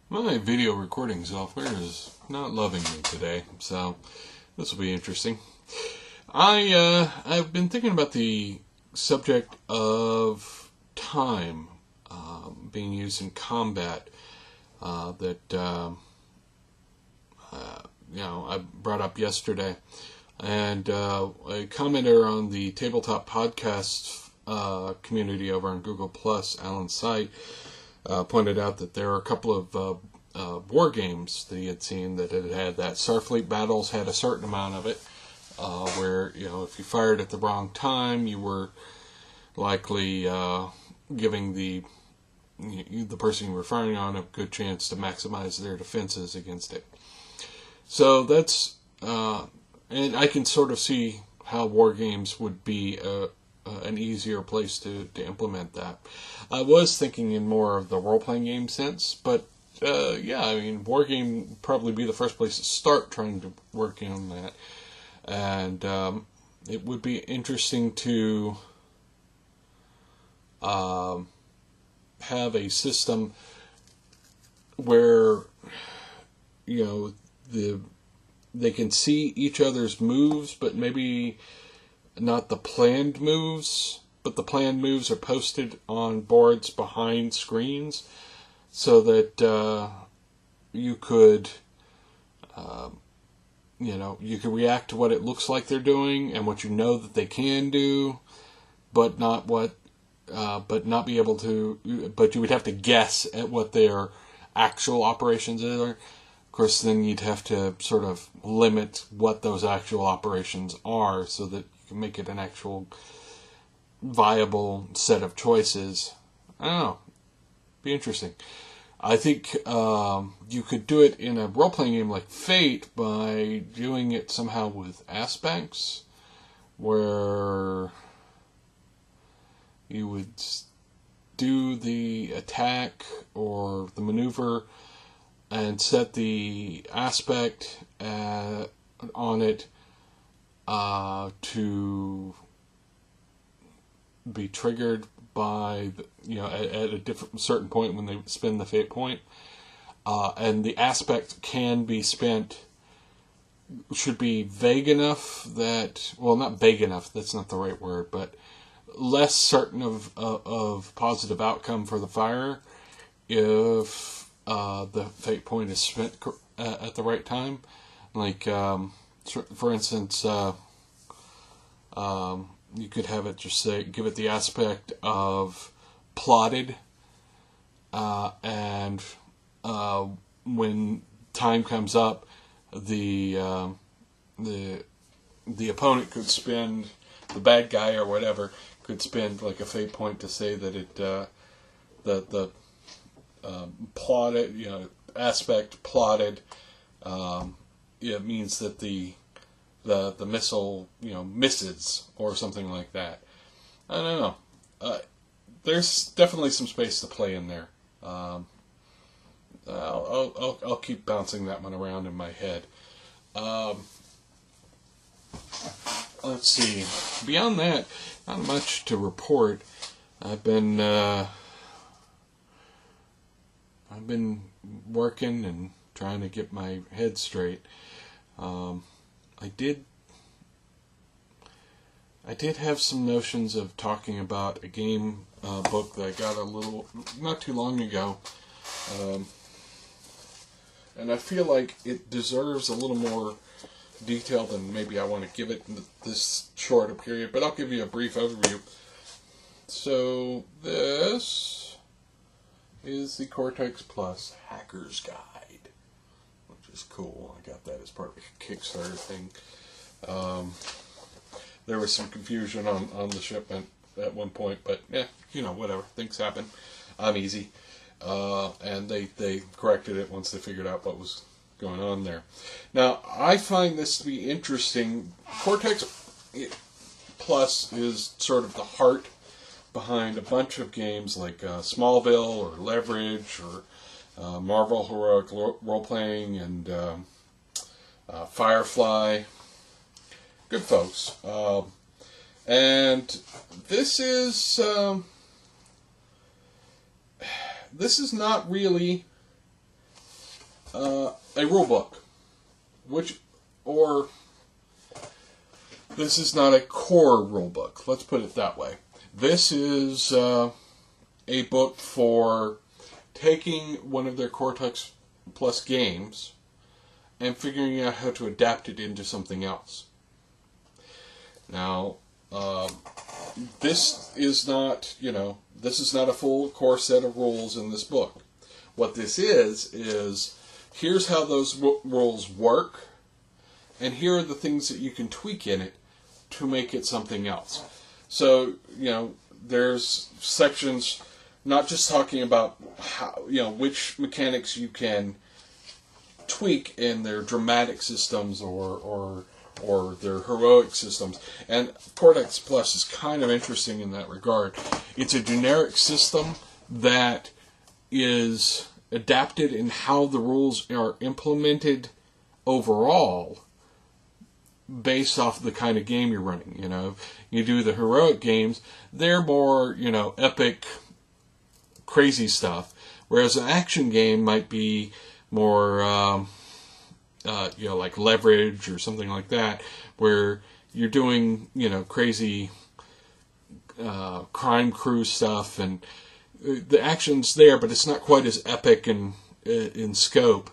My video recording software is not loving me today, so this will be interesting. I've been thinking about the subject of time being used in combat I brought up yesterday, and a commenter on the tabletop podcast community over on Google Plus, Alan Sight, pointed out that there are a couple of war games that he had seen that had that. Starfleet Battles had a certain amount of it, where if you fired at the wrong time, you were likely giving the person you were firing on a good chance to maximize their defenses against it. So that's and I can sort of see how war games would be an easier place to implement that. I was thinking in more of the role-playing game sense, but war game would probably be the first place to start trying to work on that. And it would be interesting to have a system where they can see each other's moves, but maybe not the planned moves, but the planned moves are posted on boards behind screens, so that you could react to what it looks like they're doing and what you know that they can do, but not be able to. But you would have to guess at what their actual operations are. Of course, then you'd have to sort of limit what those actual operations are, so that you can make it an actual viable set of choices. I don't know. Be interesting. I think you could do it in a role-playing game like Fate by doing it somehow with aspects, where you would do the attack or the maneuver and set the aspect on it to be triggered by at a certain point when they spend the fate point, and the aspect can be spent. Should be vague enough that, well, not vague enough. That's not the right word, but less certain of positive outcome for the firer if the fate point is spent at the right time. Like, for instance, you could have it just say, give it the aspect of plotted, and when time comes up, the opponent could spend, the bad guy or whatever could spend like a fate point to say that it the plotted aspect plotted it means that the missile misses or something like that. I don't know. There's definitely some space to play in there. I'll keep bouncing that one around in my head. Let's see. Beyond that, not much to report. I've been working and trying to get my head straight. I did have some notions of talking about a game book that I got not too long ago, and I feel like it deserves a little more detail than maybe I want to give it in this short a period, but I'll give you a brief overview. So this is the Cortex Plus Hackers Guide, which is cool. I got that as part of a Kickstarter thing. There was some confusion on the shipment at one point, but whatever. Things happen. I'm easy. And they corrected it once they figured out what was going on there. Now, I find this to be interesting. Cortex Plus is sort of the heart behind a bunch of games like Smallville or Leverage or Marvel Heroic Role-Playing and Firefly. Good folks. And this is not really a rule book, or this is not a core rule book. Let's put it that way. This is a book for taking one of their Cortex Plus games and figuring out how to adapt it into something else. Now, this is not a full core set of rules in this book. What this is here's how those rules work, and here are the things that you can tweak in it to make it something else. So, there's sections not just talking about how, which mechanics you can tweak in their dramatic systems or their heroic systems. And Cortex Plus is kind of interesting in that regard. It's a generic system that is adapted in how the rules are implemented overall based off the kind of game you're running. You do the heroic games, they're more, epic, crazy stuff, whereas an action game might be more like Leverage or something like that, where you're doing, crazy crime crew stuff, and the action's there, but it's not quite as epic in scope.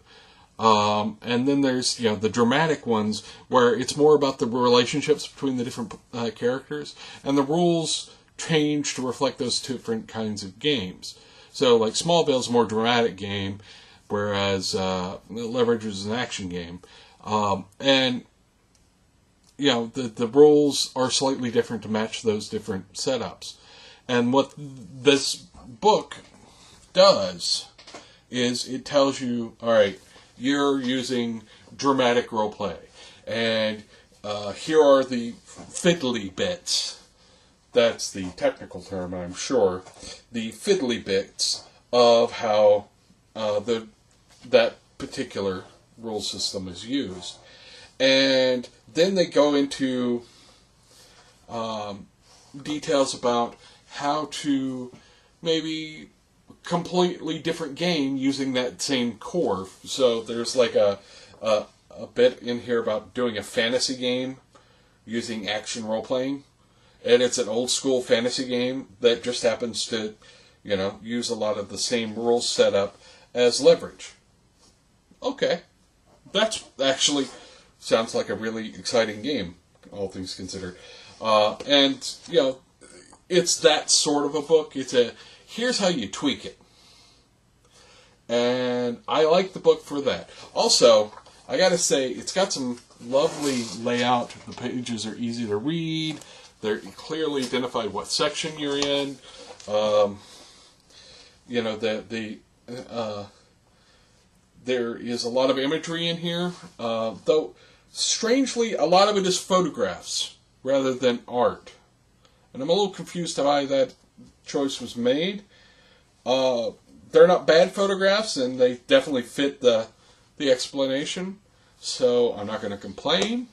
And then there's, the dramatic ones, where it's more about the relationships between the different characters, and the rules change to reflect those different kinds of games. So, like, Smallville's a more dramatic game, whereas Leverage is an action game. And, the rules are slightly different to match those different setups. And what this book does is it tells you, all right, you're using dramatic roleplay, and here are the fiddly bits. That's the technical term, I'm sure. The fiddly bits of how that particular rule system is used. And then they go into details about how to maybe completely different game using that same core. So there's like a bit in here about doing a fantasy game using action role-playing. And it's an old-school fantasy game that just happens to, use a lot of the same rules setup as Leverage. Okay. That's actually sounds like a really exciting game, all things considered. And, it's that sort of a book. Here's how you tweak it. And I like the book for that. Also, I gotta say, it's got some lovely layout. The pages are easy to read. They're clearly identified what section you're in. There is a lot of imagery in here, though strangely a lot of it is photographs rather than art. And I'm a little confused why that choice was made. They're not bad photographs, and they definitely fit the explanation, so I'm not going to complain.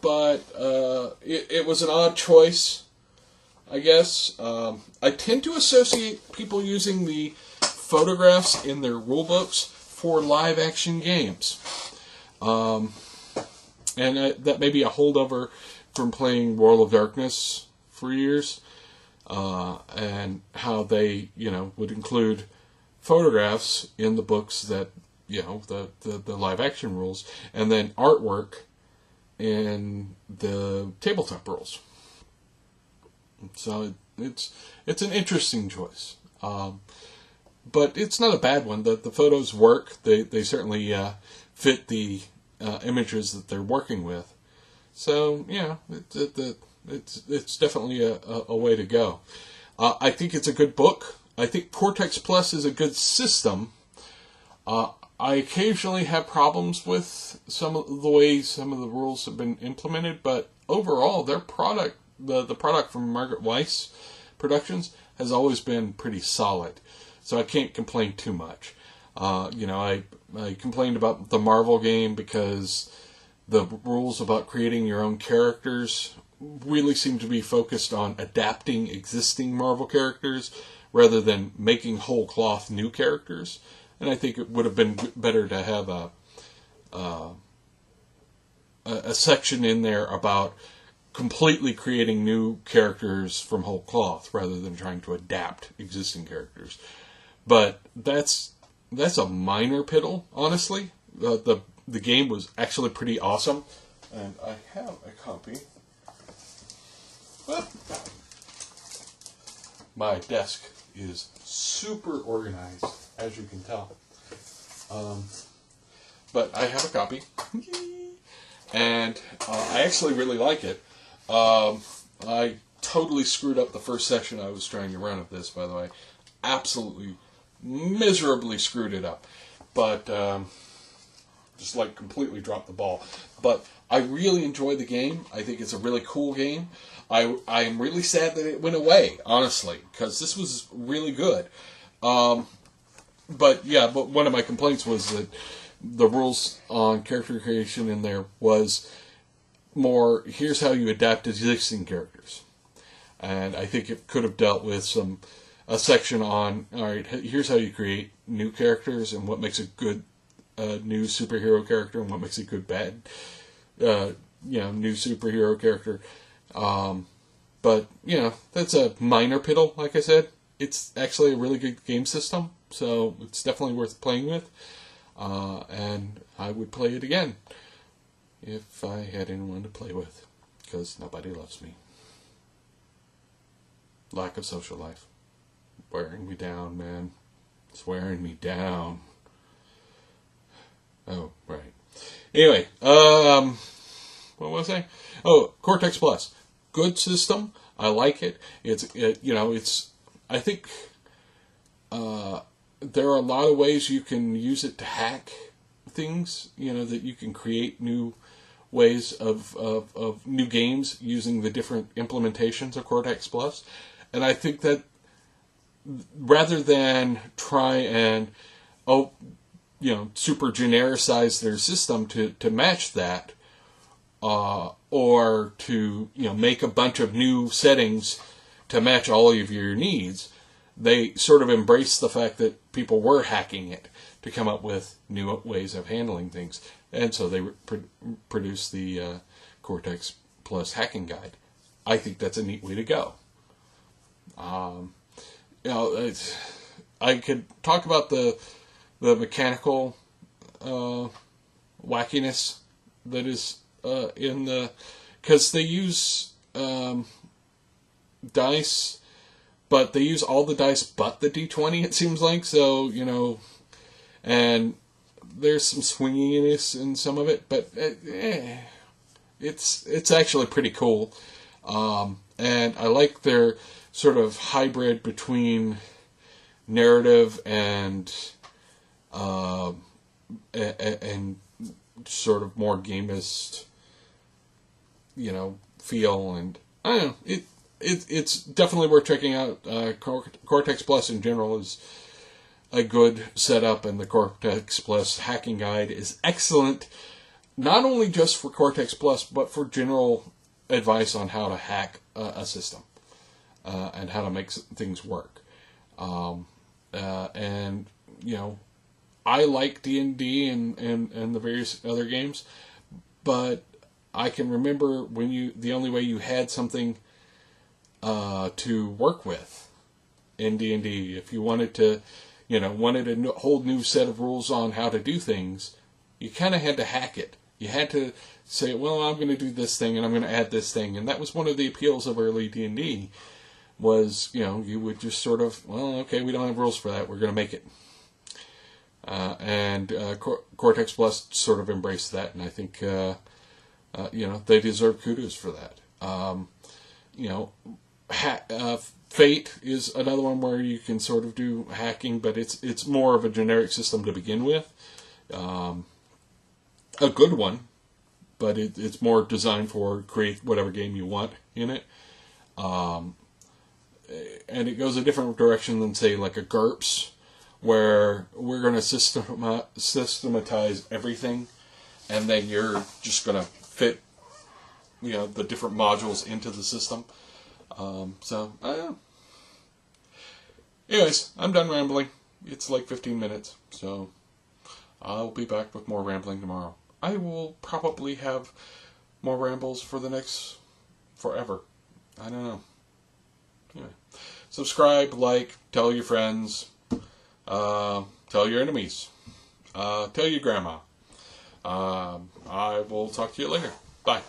But it was an odd choice, I guess. I tend to associate people using the photographs in their rulebooks for live-action games. And that may be a holdover from playing World of Darkness for years, and how they, would include photographs in the books that, the live-action rules, and then artwork in the tabletop rules. So it's an interesting choice. But it's not a bad one. The photos work. They certainly fit the images that they're working with. So yeah, it's definitely a way to go. I think it's a good book. I think Cortex Plus is a good system. I occasionally have problems with some of the ways some of the rules have been implemented, but overall, their product, the product from Margaret Weiss Productions, has always been pretty solid. So I can't complain too much. I complained about the Marvel game because the rules about creating your own characters really seem to be focused on adapting existing Marvel characters rather than making whole cloth new characters. And I think it would have been better to have a section in there about completely creating new characters from whole cloth rather than trying to adapt existing characters. But that's a minor piddle, honestly. The game was actually pretty awesome, and I have a copy. But my desk is super organized, as you can tell. But I have a copy, and I actually really like it. I totally screwed up the first session I was trying to run of this, by the way. Absolutely, miserably screwed it up. But, just like completely dropped the ball. But I really enjoyed the game. I think it's a really cool game. I'm really sad that it went away, honestly, because this was really good. But one of my complaints was that the rules on character creation in there was more, here's how you adapt existing characters. And I think it could have dealt with a section on, all right, here's how you create new characters and what makes a good new superhero character and what makes a good bad, new superhero character. But, that's a minor piddle, like I said. It's actually a really good game system, so it's definitely worth playing with. And I would play it again if I had anyone to play with, because nobody loves me. Lack of social life. Wearing me down, man. It's wearing me down. Oh, right. Anyway, what was I? Oh, Cortex Plus. Good system. I like it. I think there are a lot of ways you can use it to hack things, that you can create new ways of new games using the different implementations of Cortex Plus. And I think that rather than try and, super genericize their system to match that, or to, make a bunch of new settings to match all of your needs, they sort of embraced the fact that people were hacking it to come up with new ways of handling things. And so they produced the Cortex Plus Hacking Guide. I think that's a neat way to go. I could talk about the mechanical wackiness that is in the... Because they use dice, but they use all the dice but the D20, it seems like. So, and there's some swinginess in some of it, but it's actually pretty cool. And I like their sort of hybrid between narrative and sort of more gamist, feel, and I don't know, it's definitely worth checking out. Cortex Plus in general is a good setup, and the Cortex Plus Hacking Guide is excellent, not only just for Cortex Plus, but for general advice on how to hack a system, and how to make things work. And, I like D&D and the various other games, but I can remember when the only way you had something to work with in D&D, if you wanted to, wanted a whole new set of rules on how to do things, you kind of had to hack it. You had to say, well, I'm going to do this thing and I'm going to add this thing. And that was one of the appeals of early D&D was, you would just sort of, well, okay, we don't have rules for that. We're going to make it. And Cortex Plus sort of embraced that. And I think, they deserve kudos for that. Fate is another one where you can sort of do hacking, but it's more of a generic system to begin with. A good one, but it's more designed for create whatever game you want in it. And it goes a different direction than, say, like a GURPS, where we're going to systematize everything, and then you're just going to fit, the different modules into the system. So, I don't know. Anyways, I'm done rambling. it's like 15 minutes, so I'll be back with more rambling tomorrow. I will probably have more rambles for the next forever. I don't know. Anyway, subscribe, like, tell your friends, tell your enemies, tell your grandma. I will talk to you later. Bye.